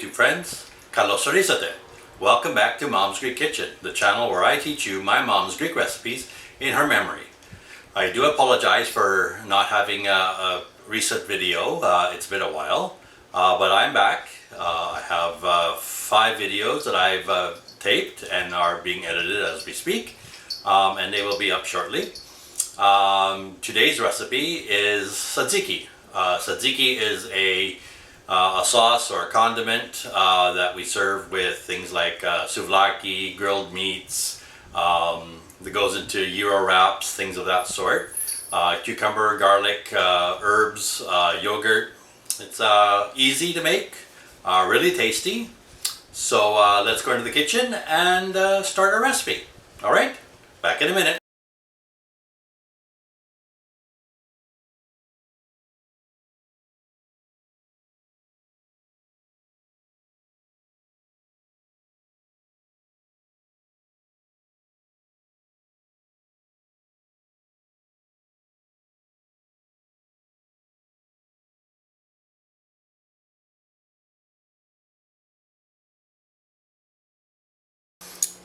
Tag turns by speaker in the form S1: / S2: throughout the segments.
S1: YouTube friends, Kalos Orizate. Welcome back to Mom's Greek Kitchen, the channel where I teach you my mom's Greek recipes in her memory. I do apologize for not having a recent video. It's been a while, but I'm back. I have 5 videos that I've taped and are being edited as we speak, and they will be up shortly. Today's recipe is Tzatziki. Tzatziki is a sauce or a condiment that we serve with things like souvlaki, grilled meats, that goes into gyro wraps, things of that sort. Cucumber, garlic, herbs, yogurt. It's easy to make, really tasty. So let's go into the kitchen and start our recipe. Alright, back in a minute.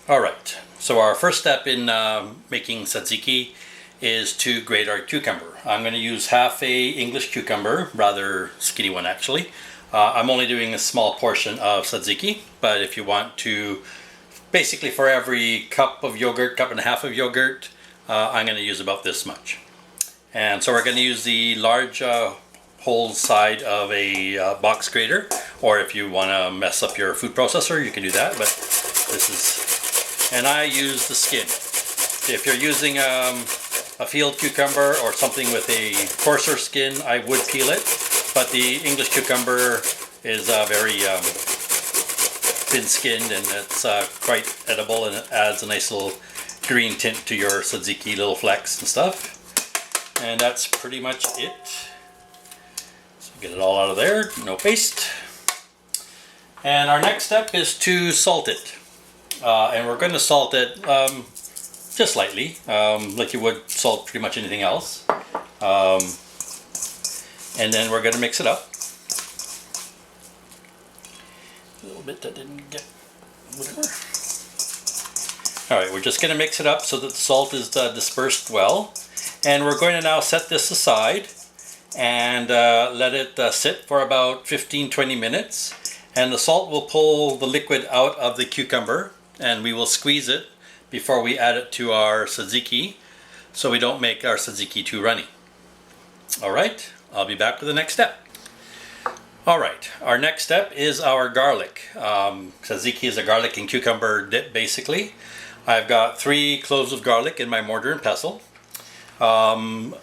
S1: Alright, so our first step in making tzatziki is to grate our cucumber. I'm going to use half a English cucumber, rather skinny one actually. I'm only doing a small portion of tzatziki, but if you want to, basically for every cup of yogurt, cup and a half of yogurt, I'm going to use about this much. And so we're going to use the large whole side of a box grater, or if you want to mess up your food processor, you can do that, but this is... And I use the skin. If you're using a field cucumber or something with a coarser skin, I would peel it. But the English cucumber is very thin-skinned, and it's quite edible, and it adds a nice little green tint to your tzatziki, little flecks and stuff. And that's pretty much it. So get it all out of there, no paste. And our next step is to salt it. And we're going to salt it just lightly, like you would salt pretty much anything else. And then we're going to mix it up. A little bit that didn't get whatever. Alright, we're just going to mix it up so that the salt is dispersed well. And we're going to now set this aside and let it sit for about 15-20 minutes. And the salt will pull the liquid out of the cucumber, and we will squeeze it before we add it to our tzatziki, so we don't make our tzatziki too runny. Alright, I'll be back with the next step. Alright, our next step is our garlic. Tzatziki is a garlic and cucumber dip basically. I've got 3 cloves of garlic in my mortar and pestle. It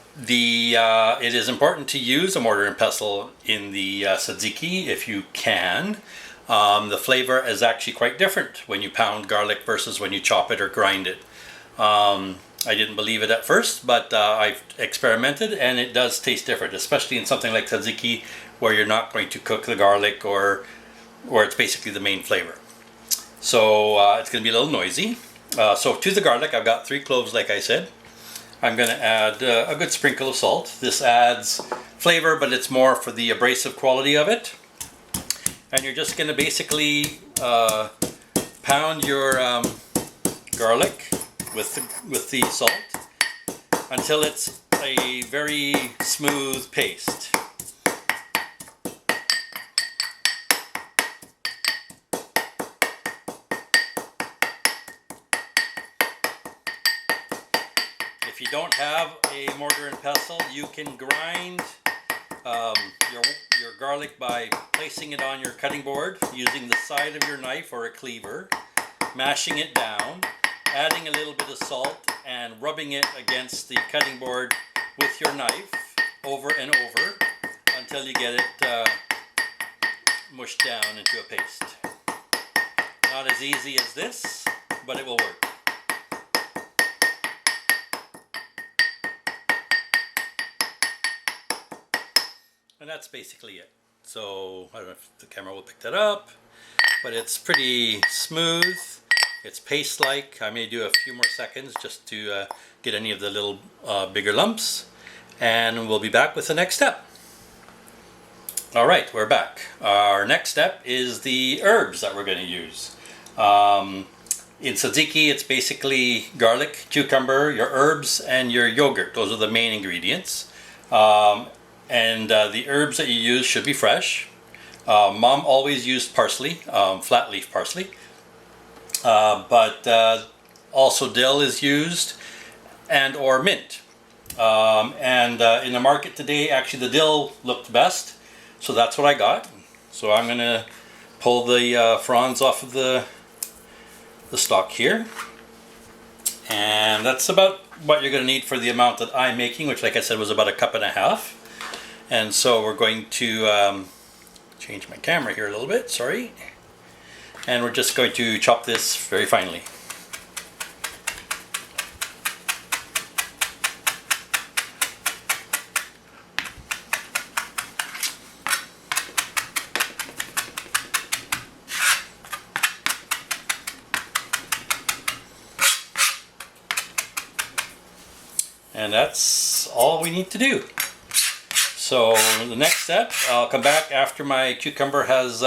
S1: is important to use a mortar and pestle in the tzatziki if you can. The flavor is actually quite different when you pound garlic versus when you chop it or grind it. I didn't believe it at first, but I've experimented and it does taste different, especially in something like tzatziki where you're not going to cook the garlic or it's basically the main flavor. So it's going to be a little noisy. So to the garlic, I've got 3 cloves like I said. I'm going to add a good sprinkle of salt. This adds flavor, but it's more for the abrasive quality of it. And you're just going to basically pound your garlic with the salt until it's a very smooth paste. If you don't have a mortar and pestle, you can grind your garlic by placing it on your cutting board using the side of your knife or a cleaver, mashing it down, adding a little bit of salt, and rubbing it against the cutting board with your knife over and over until you get it mushed down into a paste. Not as easy as this, but it will work. And that's basically it. So I don't know if the camera will pick that up, but it's pretty smooth. It's paste-like. I may do a few more seconds just to get any of the little bigger lumps. And we'll be back with the next step. All right, we're back. Our next step is the herbs that we're going to use. In tzatziki, it's basically garlic, cucumber, your herbs, and your yogurt. Those are the main ingredients. The herbs that you use should be fresh. Mom always used parsley, flat leaf parsley. But also dill is used, and or mint. In the market today, actually the dill looked best. So that's what I got. So I'm going to pull the fronds off of the stalk here. And that's about what you're going to need for the amount that I'm making, which like I said was about 1.5 cups. And so we're going to change my camera here a little bit, sorry. And we're just going to chop this very finely. And that's all we need to do. So the next step, I'll come back after my cucumber has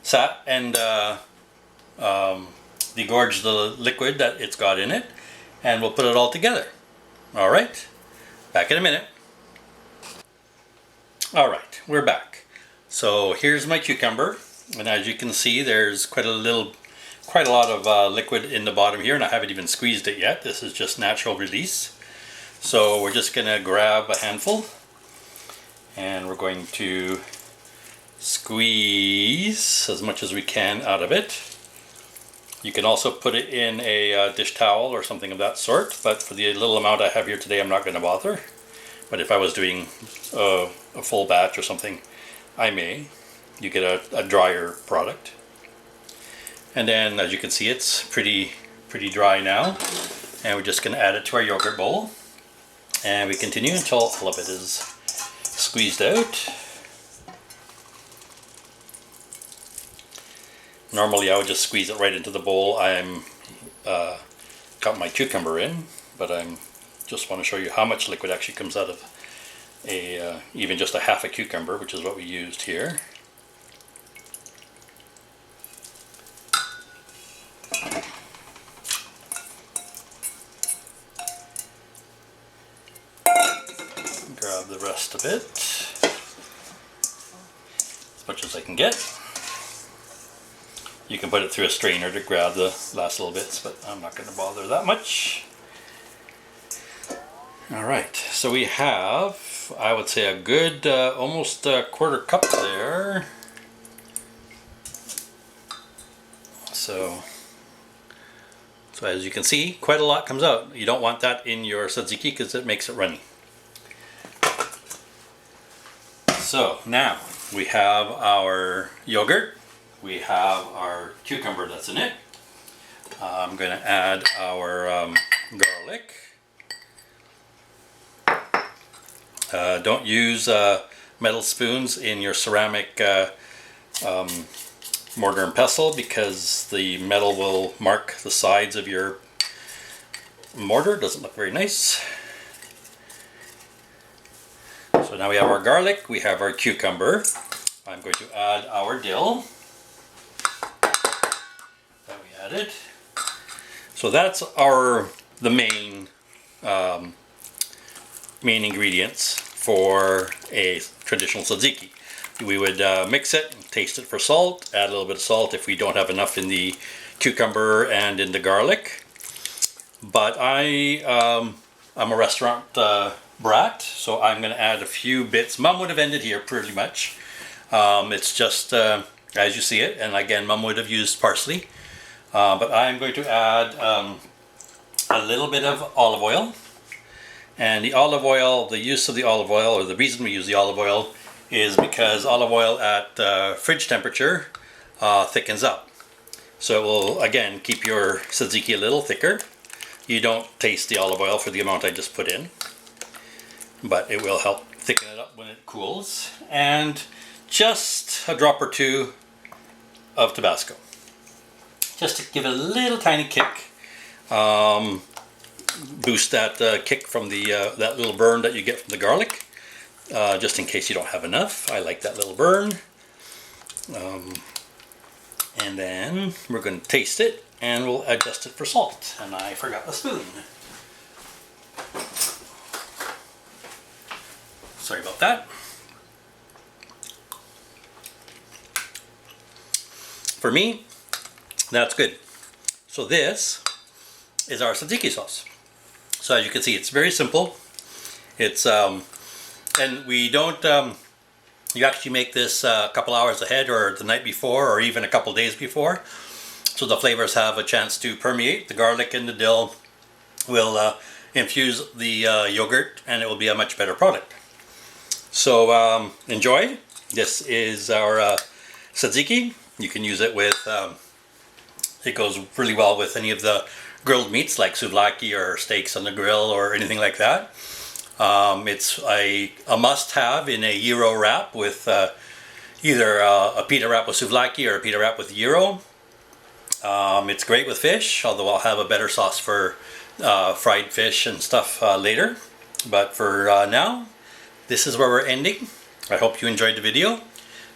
S1: sat and degorged the liquid that it's got in it, and we'll put it all together. All right, back in a minute. All right, we're back. So here's my cucumber, and as you can see, there's quite a lot of liquid in the bottom here, and I haven't even squeezed it yet. This is just natural release. So we're just going to grab a handful and we're going to squeeze as much as we can out of it. You can also put it in a dish towel or something of that sort, but for the little amount I have here today I'm not going to bother. But if I was doing a full batch or something, I may. You get a drier product. And then as you can see, it's pretty dry now, and we're just going to add it to our yogurt bowl. And we continue until all of it is squeezed out. Normally I would just squeeze it right into the bowl I'm got my cucumber in, but I just want to show you how much liquid actually comes out of even just a half a cucumber, which is what we used here. Grab the rest of it, as much as I can get. You can put it through a strainer to grab the last little bits, but I'm not going to bother that much. Alright, so we have, I would say, a good almost a 1/4 cup there. So as you can see, quite a lot comes out. You don't want that in your tzatziki because it makes it runny. So now we have our yogurt, we have our cucumber that's in it. I'm going to add our garlic. Don't use metal spoons in your ceramic mortar and pestle, because the metal will mark the sides of your mortar. It doesn't look very nice. So now we have our garlic, we have our cucumber. I'm going to add our dill that we added. So that's the main ingredients for a traditional tzatziki. We would mix it, taste it for salt, add a little bit of salt if we don't have enough in the cucumber and in the garlic. But I'm a restaurant brat, so I'm going to add a few bits. Mom would have ended here pretty much. It's just as you see it, and again, Mom would have used parsley. But I'm going to add a little bit of olive oil. And the olive oil, the use of the olive oil, or the reason we use the olive oil, is because olive oil at fridge temperature thickens up. So it will, again, keep your tzatziki a little thicker. You don't taste the olive oil for the amount I just put in, but it will help thicken it up when it cools. And just a drop or two of Tabasco, just to give it a little tiny kick, boost that kick from the that little burn that you get from the garlic. just in case you don't have enough. I like that little burn. And then we're going to taste it and we'll adjust it for salt. And I forgot the spoon. Sorry about that. For me, that's good. So this is our tzatziki sauce. So as you can see, it's very simple. It's and we don't you actually make this a couple hours ahead or the night before or even a couple days before, so the flavors have a chance to permeate. The garlic and the dill will infuse the yogurt and it will be a much better product. So enjoy. This is our tzatziki. You can use it with, it goes really well with any of the grilled meats like souvlaki or steaks on the grill or anything like that. It's a must-have in a gyro wrap with either a pita wrap with souvlaki or a pita wrap with gyro. It's great with fish, although I'll have a better sauce for fried fish and stuff later. But for now, this is where we're ending. I hope you enjoyed the video.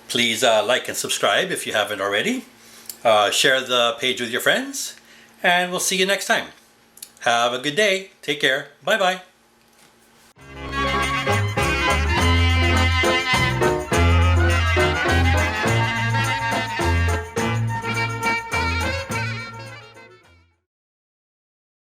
S1: Please like and subscribe if you haven't already. Share the page with your friends, and we'll see you next time. Have a good day. Take care. Bye-bye.